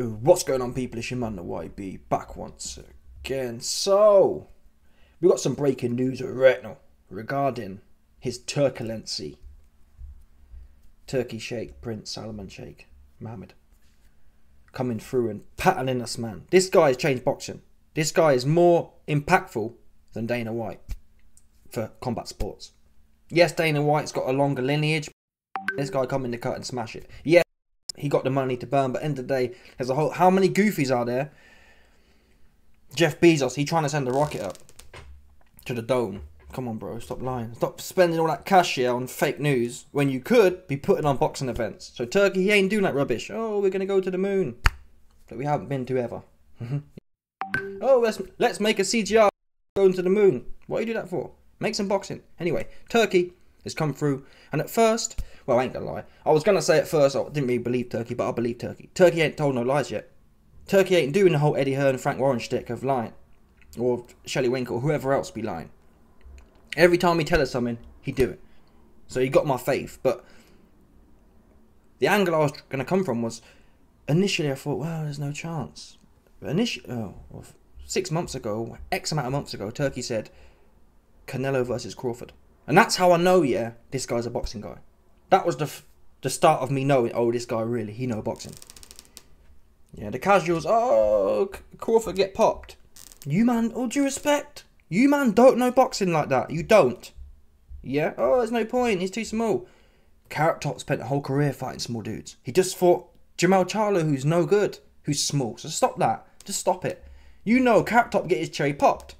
What's going on, people? It's your man, the YB, back once again. So, we got some breaking news right now regarding his Turkilency. Turkey Sheikh, Prince Salman Sheikh Mohammed, coming through and pattering us, man. This guy has changed boxing. This guy is more impactful than Dana White for combat sports. Yes, Dana White's got a longer lineage. This guy come in the cut and smash it. Yeah, he got the money to burn, but end of the day, there's a whole... How many goofies are there? Jeff Bezos, he trying to send a rocket up to the dome. Come on, bro, stop lying. Stop spending all that cash here on fake news when you could be putting on boxing events. So Turkey, he ain't doing that rubbish. Oh, we're going to go to the moon that we haven't been to ever. Oh, let's make a CGR going to the moon. What do you do that for? Make some boxing. Anyway, Turkey has come through, and at first, well, I ain't gonna lie. I was gonna say at first I didn't really believe Turkey, but I believe Turkey. Turkey ain't told no lies yet. Turkey ain't doing the whole Eddie Hearn, Frank Warren shtick of lying, or Shelley Winkle, or whoever else be lying. Every time he tell us something, he do it. So he got my faith. But the angle I was gonna come from was, initially I thought, well, there's no chance. But initially, 6 months ago, X amount of months ago, Turkey said Canelo versus Crawford. And that's how I know, yeah, this guy's a boxing guy. That was the start of me knowing, oh, this guy really, he know boxing. Yeah, the casuals, oh, Crawford get popped. You, man, all due respect, you, man, don't know boxing like that. You don't. Yeah? Oh, there's no point, he's too small. Carrot Top spent a whole career fighting small dudes. He just fought Jamal Charlo, who's no good, who's small. So stop that. Just stop it. You know Carrot Top get his cherry popped.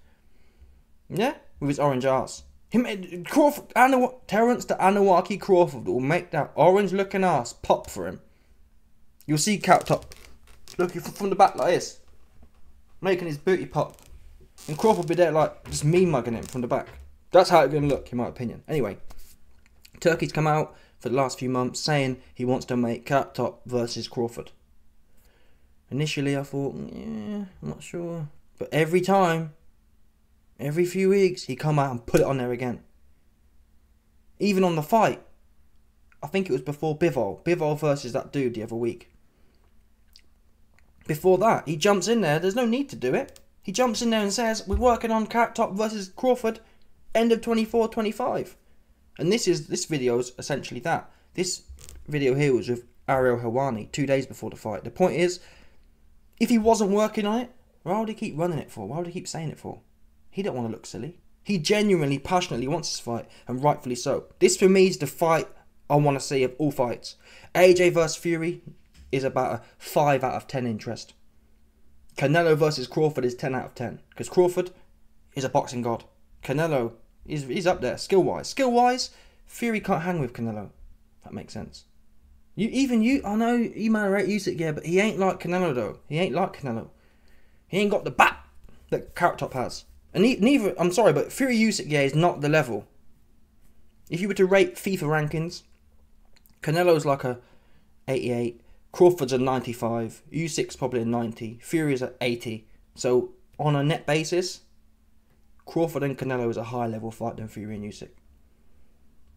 Yeah? With his orange ass. Crawford, Terence the Anawaki Crawford will make that orange looking ass pop for him. You'll see Carrot Top looking from the back like this, making his booty pop. And Crawford will be there like just mean mugging him from the back. That's how it's going to look, in my opinion. Anyway, Turkey's come out for the last few months saying he wants to make Carrot Top versus Crawford. Initially I thought, yeah, I'm not sure. But every time, every few weeks, he come out and put it on there again. Even on the fight. I think it was before Bivol. Bivol versus that dude the other week. Before that, he jumps in there. There's no need to do it. He jumps in there and says, we're working on Carrot Top versus Crawford, end of 24-25. And this video is essentially that. This video here was with Ariel Helwani 2 days before the fight. The point is, if he wasn't working on it, why would he keep running it for? Why would he keep saying it for? He don't want to look silly. He genuinely, passionately wants this fight, and rightfully so. This for me is the fight I want to see of all fights. AJ versus Fury is about a 5 out of 10 interest. Canelo versus Crawford is 10 out of 10. Because Crawford is a boxing god. Canelo, he's up there, skill-wise. Skill-wise, Fury can't hang with Canelo. That makes sense. I know you man rate Usyk, yeah, but he ain't like Canelo though. He ain't like Canelo. He ain't got the bat that Carrot Top has. And neither, I'm sorry, but Fury Usyk, yeah, is not the level. If you were to rate FIFA rankings, Canelo's like a 88, Crawford's a 95, Usyk's probably a 90, Fury's at 80. So, on a net basis, Crawford and Canelo is a higher level fight than Fury and Usyk.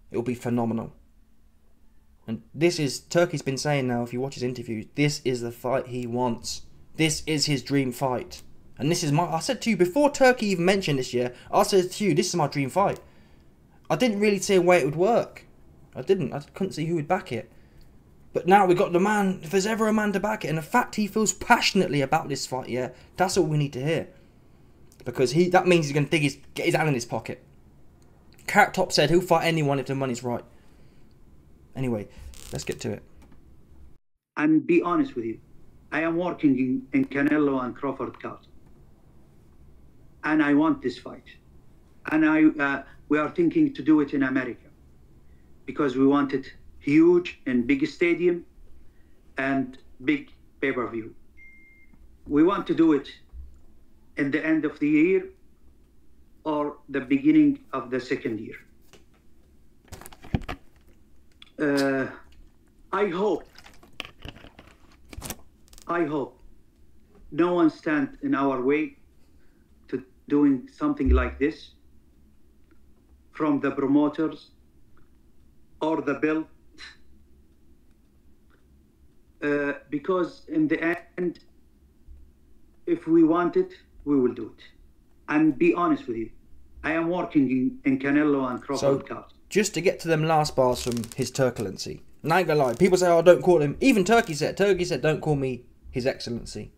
It'll be phenomenal. And this is, Turkey's been saying now, if you watch his interviews, this is the fight he wants. This is his dream fight. And this is I said to you, before Turkey even mentioned this year, I said to you, this is my dream fight. I didn't really see a way it would work. I couldn't see who would back it. But now we got the man, if there's ever a man to back it, and the fact he feels passionately about this fight, yeah, that's all we need to hear. Because that means he's going to get his hand in his pocket. Carrot Top said he'll fight anyone if the money's right. Anyway, let's get to it. And be honest with you, I am working in Canelo and Crawford card. And I want this fight. And we are thinking to do it in America. Because we want it huge and big stadium and big pay-per-view. We want to do it in the end of the year or the beginning of the second year. I hope no one stands in our way to doing something like this, from the promoters or the belt. because in the end, if we want it, we will do it. And be honest with you, I am working in Canelo and Crawford cards. Just to get to them last bars from his Turkilency. And I ain't gonna lie, people say, oh, don't call him. Even Turkey said, don't call me His Excellency.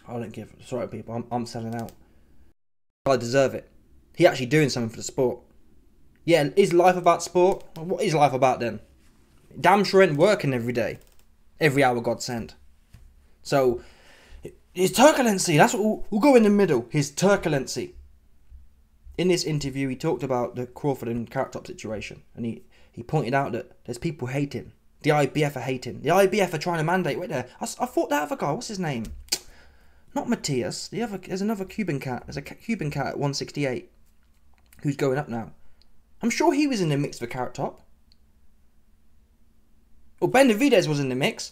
I don't give. Sorry, people, I'm selling out. I deserve it. He actually doing something for the sport. Yeah, is life about sport? What is life about then? Damn sure ain't working every day. Every hour God sent. So, his Turkilency, that's what we'll go in the middle. His Turkilency. In this interview, he talked about the Crawford and Carrot Top situation. And he pointed out that there's people hating. The IBF are hating. The IBF are trying to mandate. Wait there. I thought that other guy, what's his name? Not Matthias. There's another Cuban cat. There's a Cuban cat at 168 who's going up now. I'm sure he was in the mix for Carrot Top. Well, Benavidez was in the mix.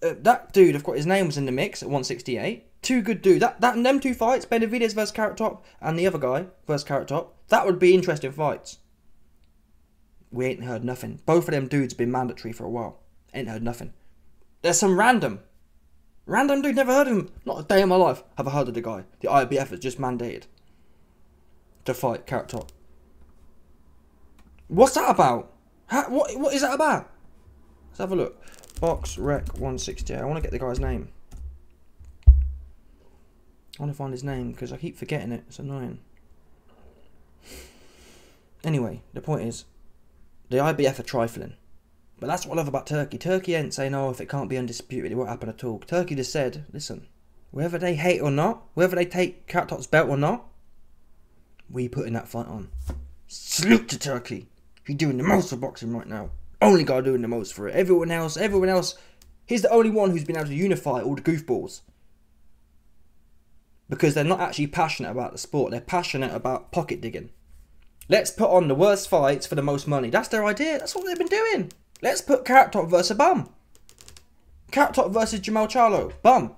That dude, I've got his name, was in the mix at 168. Two good dudes. Them two fights, Benavidez versus Carrot Top and the other guy versus Carrot Top, that would be interesting fights. We ain't heard nothing. Both of them dudes been mandatory for a while. Ain't heard nothing. There's some random dude, never heard of him. Not a day in my life have I heard of the guy. The IBF has just mandated to fight Carrot Top. What's that about? What is that about? Let's have a look. Box Rec 168. I want to get the guy's name. I want to find his name because I keep forgetting it. It's annoying. Anyway, the point is, the IBF are trifling. But that's what I love about Turkey. Turkey ain't saying, oh, if it can't be undisputed, it won't happen at all. Turkey just said, listen, whether they hate or not, whether they take Carrot Top's belt or not, we putting that fight on. Salute to Turkey. He's doing the most for boxing right now. Only guy doing the most for it. Everyone else, he's the only one who's been able to unify all the goofballs. Because they're not actually passionate about the sport. They're passionate about pocket digging. Let's put on the worst fights for the most money. That's their idea. That's what they've been doing. Let's put Carrot Top versus a bum. Carrot Top versus Jamal Charlo. Bum.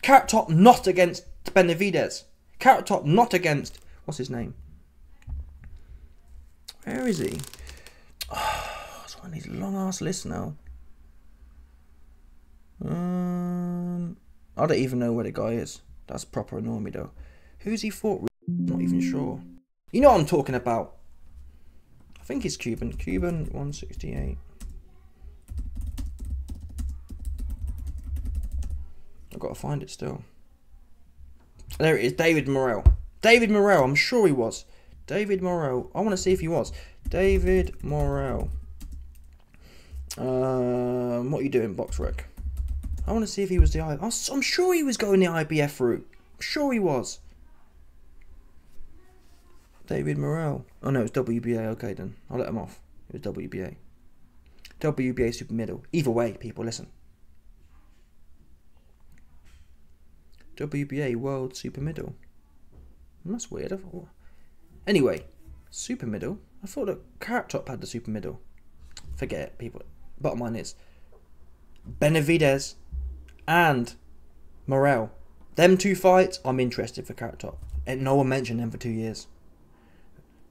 Carrot Top not against Benavidez. Carrot Top not against... What's his name? Where is he? Oh, it's one of these long-ass lists now. I don't even know where the guy is. That's proper annoying me though. Who's he fought with? I'm not even sure. You know what I'm talking about. I think he's Cuban. Cuban 168. I've got to find it still. There it is. David Morrell. David Morrell. I'm sure he was. David Morrell. I want to see if he was. David Morrell. What are you doing, Box Rec? I want to see if he was the IBF. I'm sure he was going the IBF route. I'm sure he was. David Morrell. Oh no, it's WBA. Okay then. I'll let him off. It was WBA. WBA Super Middle. Either way, people, listen. WBA World Super Middle. That's weird. Anyway, Super Middle. I thought that Carrot Top had the Super Middle. Forget it, people. Bottom line is Benavidez and Morrell. Them two fights, I'm interested for Carrot Top. And no one mentioned them for 2 years.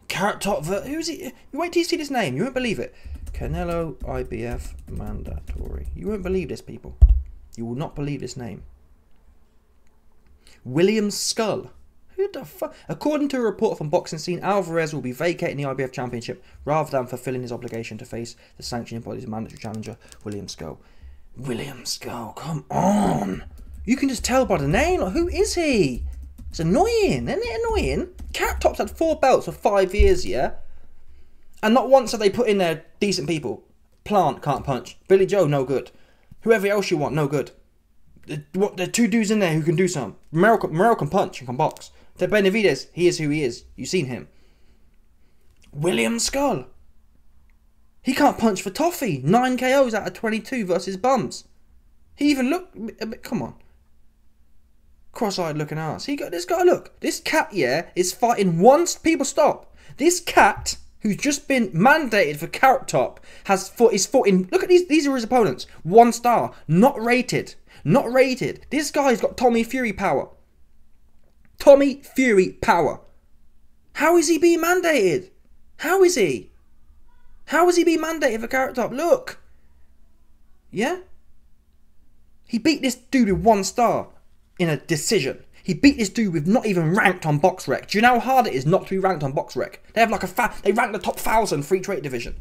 Carrot Top, who's he? You wait till you see this name, you won't believe it. Canelo IBF mandatory. You won't believe this, people. You will not believe this name. William Skull. Who the fuck? According to a report from Boxing Scene, Alvarez will be vacating the IBF Championship rather than fulfilling his obligation to face the sanctioning body's mandatory challenger, William Skull. William Skull, come on. You can just tell by the name. Like, who is he? It's annoying, isn't it annoying? Carrot Top's had 4 belts for 5 years, yeah? And not once have they put in there decent people. Plant can't punch. Billy Joe, no good. Whoever else you want, no good. There are 2 dudes in there who can do something. Morrell can punch and can box. The Benavidez, he is who he is. You've seen him. William Skull. He can't punch for toffee. 9 KOs out of 22 versus bums. He even looked a bit, come on. Cross-eyed looking ass. This guy, look. This cat, yeah, is fighting once. People stop. This cat, who's just been mandated for Carrot Top, is fought in. Look at these are his opponents. 1 star. Not rated. Not rated. This guy's got Tommy Fury power. Tommy Fury power. How is he being mandated? How is he? How is he being mandated for Carrot Top? Look. Yeah? He beat this dude with 1 star in a decision. He beat this dude with not even ranked on BoxRec. Do you know how hard it is not to be ranked on BoxRec? They have like they rank the top 1,000 free trade division.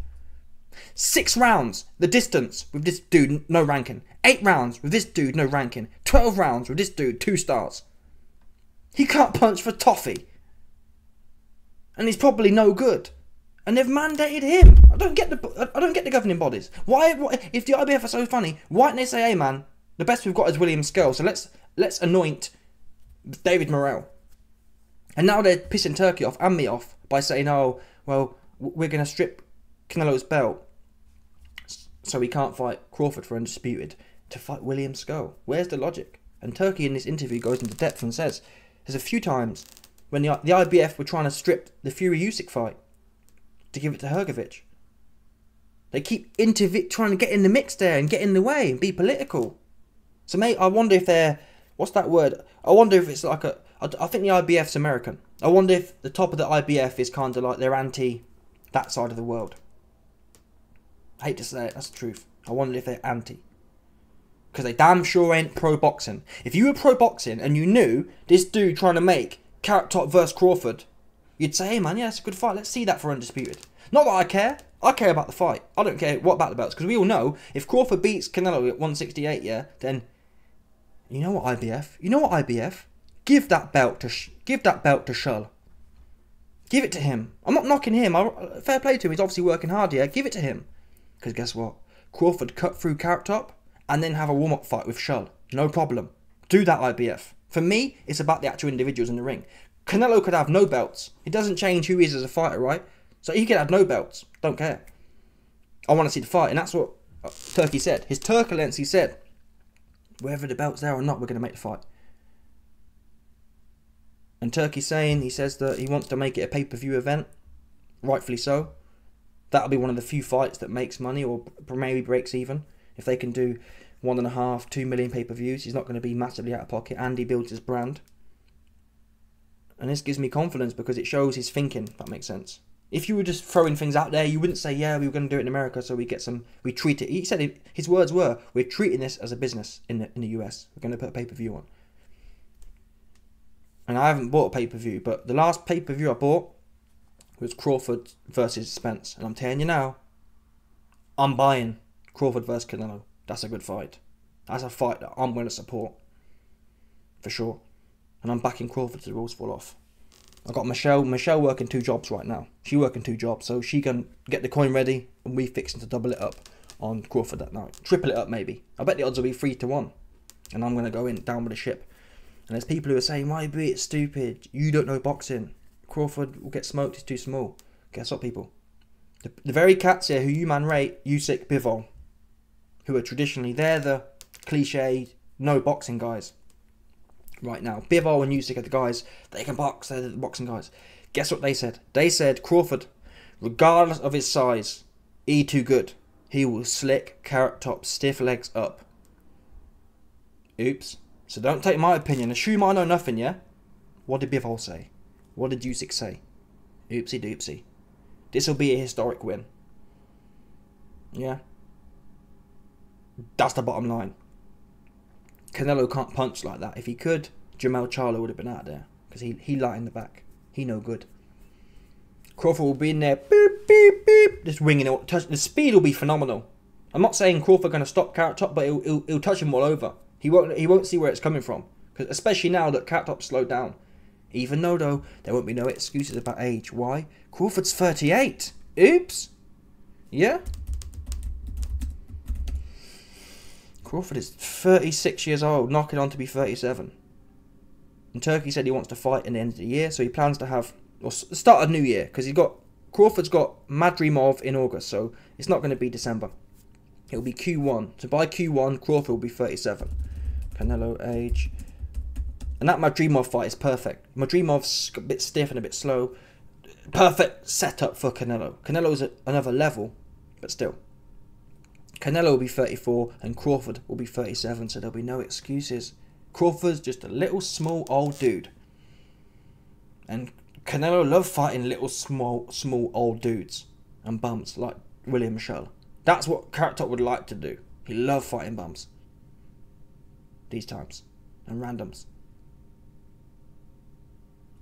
6 rounds, the distance with this dude, no ranking. 8 rounds with this dude, no ranking. 12 rounds with this dude, 2 stars. He can't punch for toffee. And he's probably no good. And they've mandated him. I don't get the governing bodies. Why if the IBF are so funny, why don't they say, hey man, the best we've got is William Skell, so let's anoint David Morrell. And now they're pissing Turkey off and me off by saying, oh, well, we're going to strip Canelo's belt so he can't fight Crawford for undisputed to fight William Skell. Where's the logic? And Turkey in this interview goes into depth and says there's a few times when the IBF were trying to strip the Fury Usyk fight to give it to Hrgovic. They keep trying to get in the mix there and get in the way and be political. So mate, I wonder if they're, what's that word? I wonder if it's like I think the IBF's American. I wonder if the top of the IBF is kind of like they're anti that side of the world. I hate to say it, that's the truth. I wonder if they're anti. Because they damn sure ain't pro-boxing. If you were pro-boxing and you knew this dude trying to make Carrot Top versus Crawford, you'd say, hey man, yeah, it's a good fight. Let's see that for undisputed. Not that I care. I care about the fight. I don't care what about the belts. Because we all know, if Crawford beats Canelo at 168, yeah, then, you know what IBF? You know what IBF? Give that belt to Shull. Give it to him. I'm not knocking him. Fair play to him. He's obviously working hard here. Give it to him. Because guess what? Crawford cut through Carrot Top and then have a warm-up fight with Shull. No problem. Do that, IBF. For me, it's about the actual individuals in the ring. Canelo could have no belts. It doesn't change who he is as a fighter, right? So he could have no belts. Don't care. I want to see the fight. And that's what Turkey said. His Turkilency said, whether the belt's there or not, we're going to make the fight. And Turkey's saying, he says that he wants to make it a pay-per-view event. Rightfully so. That'll be one of the few fights that makes money or maybe breaks even. If they can do 1.5, 2 million pay-per-views, he's not going to be massively out of pocket. And he builds his brand. And this gives me confidence because it shows his thinking, if that makes sense. If you were just throwing things out there, you wouldn't say, yeah, we were going to do it in America, so we treat it. He said, his words were, we're treating this as a business in the US. We're going to put a pay-per-view on. And I haven't bought a pay-per-view, but the last pay-per-view I bought was Crawford versus Spence. And I'm telling you now, I'm buying Crawford versus Canelo. That's a good fight. That's a fight that I'm going to support. For sure. And I'm backing Crawford to the rules fall off. I've got Michelle working 2 jobs right now. She working 2 jobs, so she can get the coin ready and we fixing to double it up on Crawford that night. Triple it up maybe. I bet the odds will be 3-1. And I'm going to go in down with the ship. And there's people who are saying, why be it stupid? You don't know boxing. Crawford will get smoked, he's too small. Guess what, people? The very cats here who you man rate, Usyk, Bivol, who are traditionally, they're the cliche, no boxing guys. Right now, Bivol and Usyk are the guys, they can box, they're the boxing guys. Guess what they said? They said Crawford, regardless of his size, he too good. He will slick, Carrot Top, stiff legs up. Oops. So don't take my opinion. Assume I know nothing, yeah? What did Bivol say? What did Usyk say? Oopsie doopsie. This will be a historic win. Yeah? That's the bottom line. Canelo can't punch like that. If he could, Jamel Charlo would have been out there. Because he light in the back. He no good. Crawford will be in there. Beep, beep, beep. Just winging it. The speed will be phenomenal. I'm not saying Crawford going to stop Carrot Top, but he'll touch him all over. He won't see where it's coming from. Because especially now that Carrot Top's slowed down. Even though there won't be no excuses about age. Why? Crawford's 38. Oops. Yeah? Crawford is 36 years old, knocking on to be 37. And Turkey said he wants to fight in the end of the year, so he plans to have, or start a new year, because Crawford's got Madrimov in August, so it's not going to be December. It'll be Q1. So by Q1, Crawford will be 37. Canelo age. And that Madrimov fight is perfect. Madrimov's a bit stiff and a bit slow. Perfect setup for Canelo. Canelo's at another level, but still. Canelo will be 34 and Crawford will be 37, so there'll be no excuses. Crawford's just a little small old dude. And Canelo loves fighting little small old dudes and bums like William Michelle. That's what Carrot Top would like to do. He loves fighting bums. these times and randoms.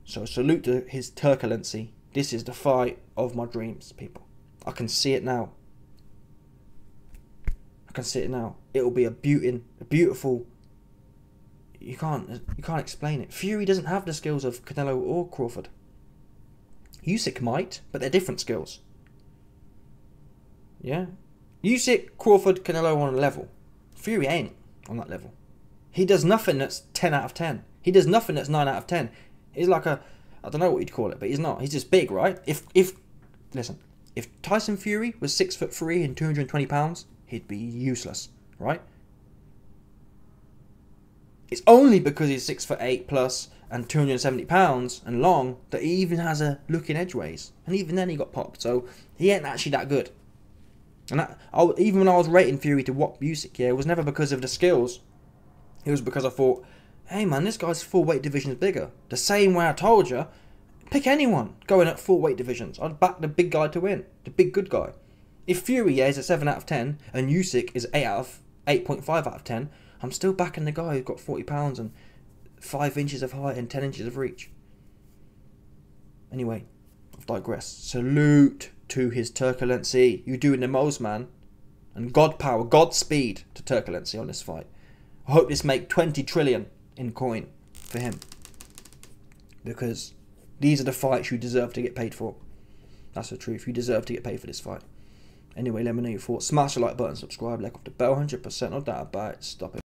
So salute to his Turkilency. This is the fight of my dreams, people. I can see it now. I can see it now. It'll be a beautiful. You can't explain it. Fury doesn't have the skills of Canelo or Crawford. Usyk might, but they're different skills. Yeah, Usyk, Crawford, Canelo on a level. Fury ain't on that level. He does nothing that's 10 out of 10. He does nothing that's 9 out of 10. He's like a, I don't know what you'd call it, but he's not. He's just big, right? Listen, if Tyson Fury was 6'3" and 220 pounds, he'd be useless, right? It's only because he's 6'8" plus and 270 pounds and long that he even has a look in edgeways. And even then he got popped. So he ain't actually that good. And even when I was rating Fury to whop Usyk, yeah, it was never because of the skills. It was because I thought, hey man, this guy's full weight division is bigger. The same way I told you, pick anyone going at full weight divisions. I'd back the big guy to win. The big good guy. If Fury, yeah, is a 7 out of 10 and Usyk is 8.5 out of 10, I'm still backing the guy who's got 40 pounds and 5 inches of height and 10 inches of reach. Anyway, I've digressed. Salute to his Turkilency. You're doing the most, man. And God power, God speed to Turkilency on this fight. I hope this make 20 trillion in coin for him. Because these are the fights you deserve to get paid for. That's the truth. You deserve to get paid for this fight. Anyway, let me know your thoughts. Smash the like button, subscribe, like off the bell, 100%, no doubt about it. Stop it.